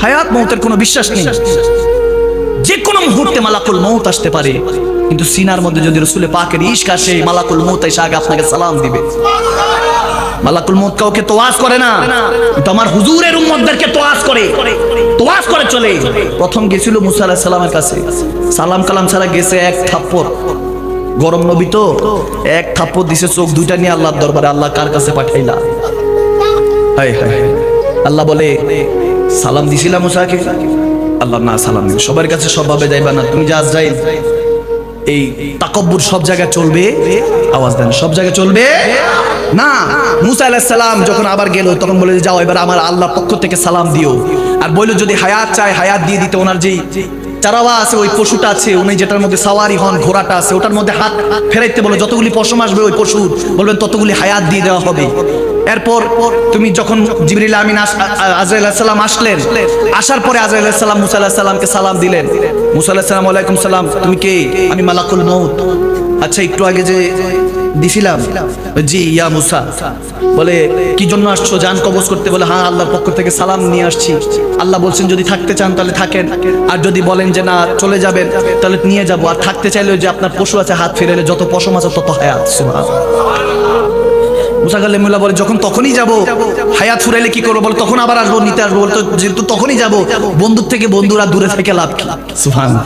হায়াত মৌতের কোনো বিশ্বাস নেই, যে কোনো মুহূর্তে মালাকুল মৌত আসতে পারে। কিন্তু সিনার মধ্যে যদি রাসূল পাকের ইশক আসে, মালাকুল মৌত এসে আগে আপনাকে সালাম দিবে। মালাকুল মৌত কাউকে তোয়াজ করে না, কিন্তু আমার হুজুরের উম্মতদেরকে তোয়াজ করে চলে। প্রথম গেছিল মুসা আলাইহিস সালামের কাছে, সালাম কালাম ছাড়া গেছে, এক থাপ্পড়, গরম নবী তো, এক থাপ্পড় দিছে চোখ দুইটা নিয়ে আল্লাহর দরবারে, আল্লাহ কার কাছে পাঠাইলা? হায় হায়, আল্লাহ বলে সালাম দিছিলাম মুসাকে? আল্লাহ না, সালাম দিন। সবার কাছে সবভাবে যাইবা না, তুমি যে আজরাইল, এই তাকব্বুর সব জায়গায় চলবে? আওয়াজ দেন, সব জায়গায় চলবে না। মুসা আলাইহিস সালাম যখন আবার গেল, তখন বলে যাও এবার আমার আল্লাহর পক্ষ থেকে সালাম দিও। আর বললো যদি হায়াত চায় হায়াত দিয়ে দিতে। ওনার যেই চারাওয়া আছে, ওই পশুটা আছে, উনি যেটার মধ্যে সাওয়ারি হন, ঘোড়াটা আছে, ওটার মধ্যে হাত ফেরাইতে বলো, যতগুলি পশম আসবে ওই পশুর বলবেন ততগুলি হায়াত দিয়ে দেওয়া হবে। এরপর তুমি যখন জিবরিল আমিন আজরাইল আলাইহিস সালাম আসলেন, আসার পরে আজরাইল আলাইহিস সালাম মুসা আলাইহিস সালামকে সালাম দিলেন। মুসা আলাইহিস সালাম ওয়ালাইকুম সালাম, তুমি কে? আমি মালাকুল মউত। আচ্ছা একটু আগে যে দিছিলাম, জি ইয়া মুসা। বলে কি জন্য আসছো? জান কবজ করতে? বলে হ্যাঁ, আল্লাহর পক্ষ থেকে সালাম নিয়ে আসছি। আল্লাহ বলছেন যদি থাকতে চান তাহলে থাকেন, আর যদি বলেন যে না চলে যাবেন তাহলে নিয়ে যাবো। আর থাকতে চাইলে যে আপনার পশু আছে, হাত ফিরাইলে যত পশম আছে তত হায়াত। মুসা কালিমুল্লাহ বলে যখন তখনই যাব, হায়াত ফুরাইলে কি করবো? বলে তখন আবার আসবো, নিতে আসবো। বলে তো যেহেতু তখনই যাব, বন্ধুর থেকে বন্ধুরা দূরে থেকে লাভ কি? সুবহানাল্লাহ,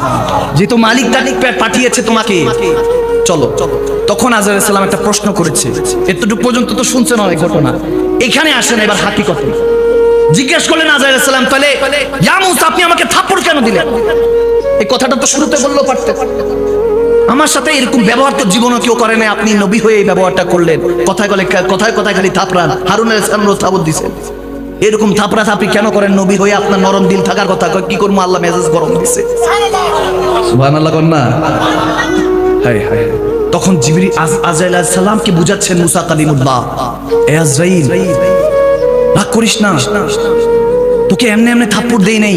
যেহেতু মালিক পাঠিয়েছে তোমাকে, চলো। তখন আজরাইল আলাইহিস সালাম একটা প্রশ্ন করেছে, এতটুকু পর্যন্ত তো শুনছেন অনেক ঘটনা, এখানে আসেন এবার হাকিকত। জিজ্ঞেস করলেন আজরাইল আলাইহিস সালাম, তাহলে ইয়া মুসা আপনি আমাকে থাপ্পড় কেন দিলেন? এই কথাটা তো শুরুতে বললেও পারতেন। আমার সাথে এরকম ব্যবহার তো জীবনে কেউ করে না, আপনি নবী হয়ে এই ব্যবহারটা করলেন। কথায় কথায় খালি থাপড়ান। হারুন আলাইহিস সালাম থাপড় দিয়েছেন, এরকম থাপড়া থাপড়ি কেন করেন? নবী হয়ে আপনার নরম দিল থাকার কথা, কি করবো? আল্লাহ মেজাজ গরম দিছে। সুবহানাল্লাহ কন না? হায় হায়। তখন জিবরিল আজরাইল আলাইহিস সালামকে বুঝাচ্ছেন মুসা কালিমুল্লাহ, এ আজরাইল রাগ করিস না, তোকে এমনি এমনি থাপ্পড় দেই নাই,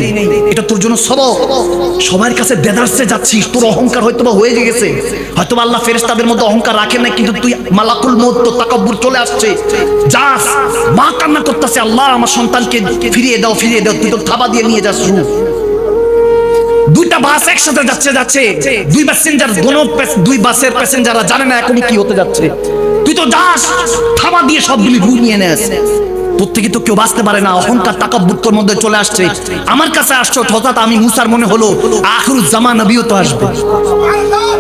এটা তোর জন্য সবক। সবার কাছে দেদারসে যাচ্ছিস, তোর অহংকার হয়তো বা হয়ে গেছে, হয়তো আল্লাহ ফেরেশতাদের মধ্যে অহংকার রাখেন না, কিন্তু তুই মালাকুল মউত, তো তাকাব্বুর চলে আসছে, যাস। মা কান্না করতেছে, আল্লাহ আমার সন্তানকে ফিরিয়ে দাও, ফিরিয়ে দাও। তুই তো থাবা দিয়ে নিয়ে যাস। দুইটা বাস একসাথে যাচ্ছে, দুই প্যাসেঞ্জার, দুই বাসের প্যাসেঞ্জাররা জানে না এখন কি হতে যাচ্ছে। তুই তো যাস, থাবা দিয়ে সবগুলি রু নিয়ে নেস। তোর থেকে তো কেউ বাঁচতে পারে না, অহংকার তাকাব্বুর তোর মধ্যে চলে আসছে। আমার কাছে আসছো, হঠাৎ আমি মুসার মনে হলো আখিরুজ জামান নবীও তো আসবে।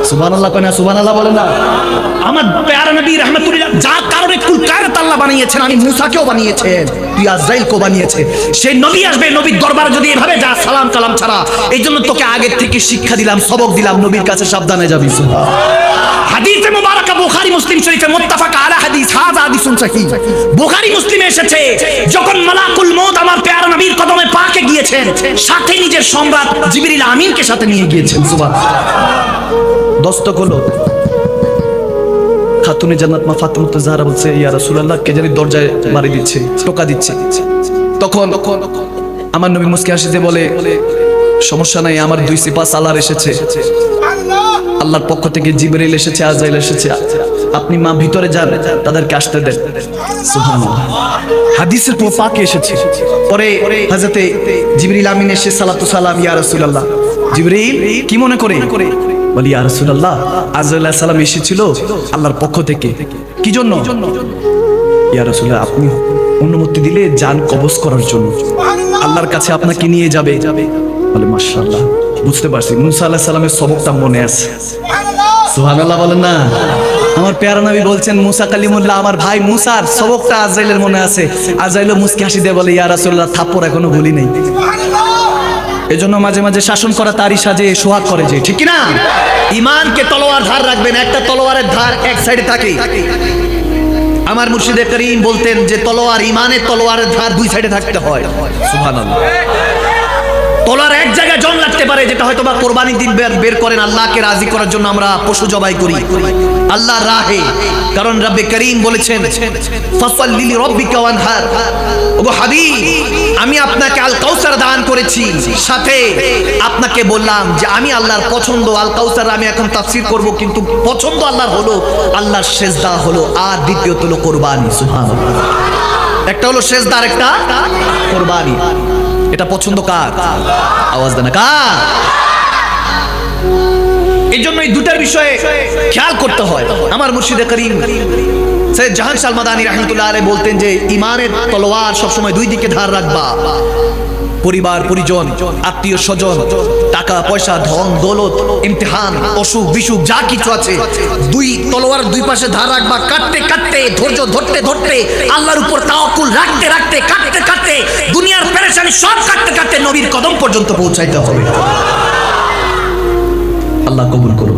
সুবহানাল্লাহ কয় না? সুবহানাল্লাহ বলে না? আমার প্যারা নবী রাহমাতুল্লাহ যা কারণে কুল কায়নাত আল্লাহ বানিয়েছেন, আমি মুসাকেও বানিয়েছেন, তুই আজরাইলকেও বানিয়েছে। সেই নবী আসবে, নবীর দরবারে যদি এভাবে যা সালাম কালাম ছাড়া, এই জন্য তোকে আগের থেকে শিক্ষা দিলাম, সবক দিলাম, নবীর কাছে সাবধানে যাবি। হাদিসে মুবারাকা বুখারী মুসলিম শরীফে মুত্তাফাক আলা হাদিস, হাযা হাদিসুন সহিহ। বুখারী মুসলিমে এসেছে, যখন মালাকুল মউত আমার প্যারা নবীর কদমে পাকে গিয়েছেন, সাথে নিজের সম্রাট জিবরিল আমিনকে সাথে নিয়ে গিয়েছেন। সুবহানাল্লাহ। দস্তক হলো, খাতুনে জান্নাত মা ফাতেমা জাহরা বলছে, ইয়া রাসূলুল্লাহ, কে জানি দরজায় মারি দিচ্ছে, টোকা দিচ্ছে। তখন আমার নবী মুস্কি হাসিতে বলে, সমস্যা নাই, আমার দুই সিপাহ সালার এসেছে, আল্লাহর পক্ষ থেকে জিবরিল এসেছে, আজরাইল এসেছে, আপনি মা ভিতরে যান, তাদেরকে আসতে দেন। সুবহানাল্লাহ। হাদিসের পাকে এসেছে। পরে হযরতে জিবরিল আমিন এসে সালাতু সালাম, ইয়া রাসূলুল্লাহ। জিবরিল কি মনে করে? বলি ইয়া রাসূলুল্লাহ, আজরাইল আলাইহিস সালাম এসেছিল আল্লাহর পক্ষ থেকে, কি জন্য? ইয়া রাসূলুল্লাহ, আপনি অনুমতি দিলে জান কবজ করার জন্য, আল্লাহর কাছে আপনাকে নিয়ে যাবে। বলে মাশাআল্লাহ, বুঝতে পারছি মুসা আলাইহিস সালামের সবকটা মনে আছে। সুবহানাল্লাহ বলেন না? আমার প্যারা নবী বলছেন, মুসা কালিমুল্লাহ আমার ভাই মুসার সবকটা আজরাইলের মনে আছে। আজরাইলও মুস্কি হাসি দিয়ে বলে, ইয়া রাসূলুল্লাহ, থাপ্পড় এখনো ভুলি নাই। এজন্য মাঝে মাঝে শাসন করা তারই সাজে, সোহাগ করে যে, ঠিক কি না? ঈমানকে তলোয়ার ধার রাখবেন, একটা তলোয়ারের ধার এক সাইডে থাকে। আমার মুর্শিদে করিম বলতেন যে তলোয়ার, ঈমানের তলোয়ারের ধার দুই সাইডে থাকতে হয়। সুবহানাল্লাহ। তলোয়ার এক জায়গায় জং লাগতে পারে, যেটা হয়তো বা কোরবানির দিন বের করেন আল্লাহকে রাজি করার জন্য, আমরা পশু জবাই করি আল্লাহর রাহে, কারণ রব্বে করিম বলেছেন, ফাসাল্লি লিরাব্বিকা ওয়ানহার। ওগো হাবিব, আমি আপনাকে আল কাউসার দান করেছি, সাথে আপনাকে বললাম যে আমি আল্লাহর পছন্দ। আল কাউসার আমি এখন তাফসীর করব, কিন্তু পছন্দ আল্লাহর হলো, আল্লাহর সেজদা হলো, আর দ্বিতীয়ত হলো কোরবানি। সুবহানাল্লাহ। একটা হলো সেজদা, একটা কোরবানি। এটা পছন্দ কার? আওয়াজ দেন কার? এই জন্য এই দুটার বিষয়ে খেয়াল করতে হয়। আমার মুর্শিদে করিম সৈয়দ জাহান শাহ মাদানী রাহমাতুল্লাহ আলাইহি বলতেন যে ইমানের তলোয়ার সবসময় দুই দিকে ধার রাখবা। পরিবার পরিজন, আত্মীয় স্বজন, টাকা পয়সা, ধন দৌলত, ইমতিহান, অসুখ বিসুখ যা কিছু আছে, দুই তলোয়ার দুই পাশে ধার রাখবা। কাটতে কাটতে, ধৈর্য ধরতে ধরতে, আল্লাহর উপর তাওয়াক্কুল রাখতে রাখতে, কাটতে কাটতে, দুনিয়ার পেরেশানি সব কাটতে কাটতে নবীর কদম পর্যন্ত পৌঁছাইতে হবে। আল্লাহ কবুল করুন।